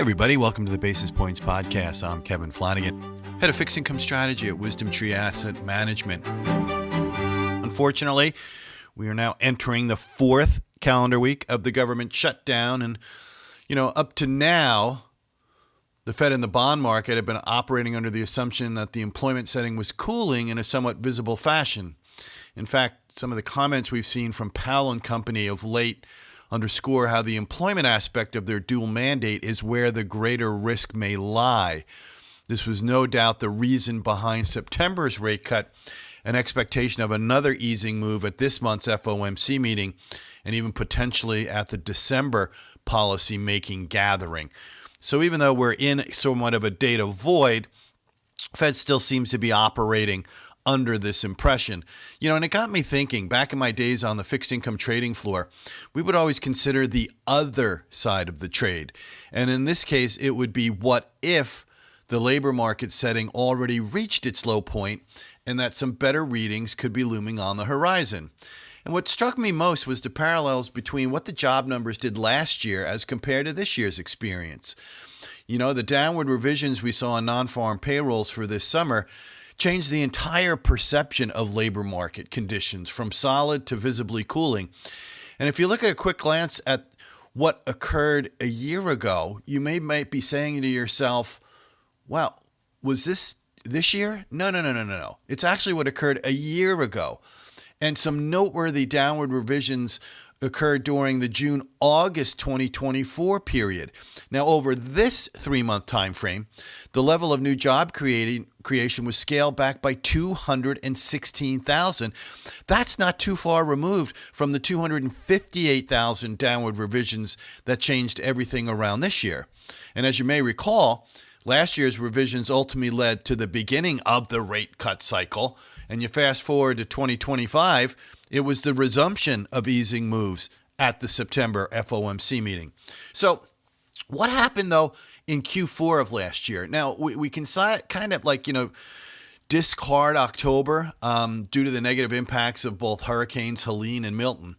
Hey everybody, welcome to the Basis Points Podcast. I'm Kevin Flanagan, head of fixed income strategy at Wisdom Tree Asset Management. Unfortunately, we are now entering the fourth calendar week of the government shutdown. And, up to now, the Fed and the bond market have been operating under the assumption that the employment setting was cooling in a somewhat visible fashion. In fact, some of the comments we've seen from Powell and company of late underscore how the employment aspect of their dual mandate is where the greater risk may lie. This was no doubt the reason behind September's rate cut, an expectation of another easing move at this month's FOMC meeting, and even potentially at the December policy-making gathering. So even though we're in somewhat of a data void, Fed still seems to be operating under this impression. And it got me thinking, back in my days on the fixed income trading floor, we would always consider the other side of the trade. And in this case, it would be what if the labor market setting already reached its low point and that some better readings could be looming on the horizon. And what struck me most was the parallels between what the job numbers did last year as compared to this year's experience. The downward revisions we saw on non-farm payrolls for this summer changed the entire perception of labor market conditions from solid to visibly cooling. And if you look at a quick glance at what occurred a year ago, you might be saying to yourself, well, was this year? No. It's actually what occurred a year ago. And some noteworthy downward revisions occurred during the June-August 2024 period. Now, over this 3-month time frame, the level of new job creation was scaled back by 216,000. That's not too far removed from the 258,000 downward revisions that changed everything around this year. And as you may recall, last year's revisions ultimately led to the beginning of the rate cut cycle. And you fast forward to 2025, it was the resumption of easing moves at the September FOMC meeting. So what happened, though, in Q4 of last year? Now, we can kind of discard October due to the negative impacts of both hurricanes Helene and Milton.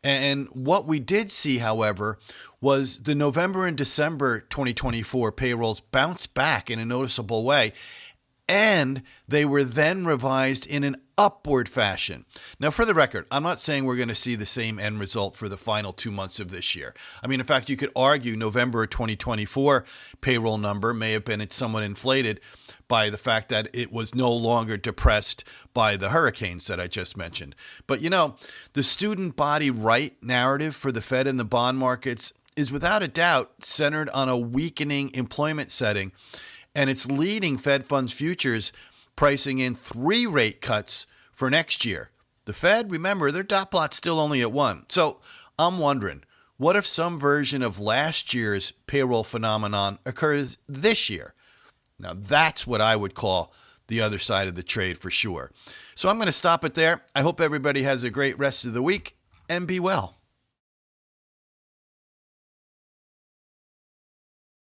And what we did see, however, was the November and December 2024 payrolls bounced back in a noticeable way. And they were then revised in an upward fashion. Now, for the record, I'm not saying we're going to see the same end result for the final 2 months of this year. In fact, you could argue November 2024 payroll number may have been somewhat inflated by the fact that it was no longer depressed by the hurricanes that I just mentioned. But, the student body right narrative for the Fed and the bond markets is without a doubt centered on a weakening employment setting. And it's leading Fed funds futures pricing in 3 rate cuts for next year. The Fed, remember, their dot plot's still only at 1. So I'm wondering, what if some version of last year's payroll phenomenon occurs this year? Now, that's what I would call the other side of the trade for sure. So I'm going to stop it there. I hope everybody has a great rest of the week and be well.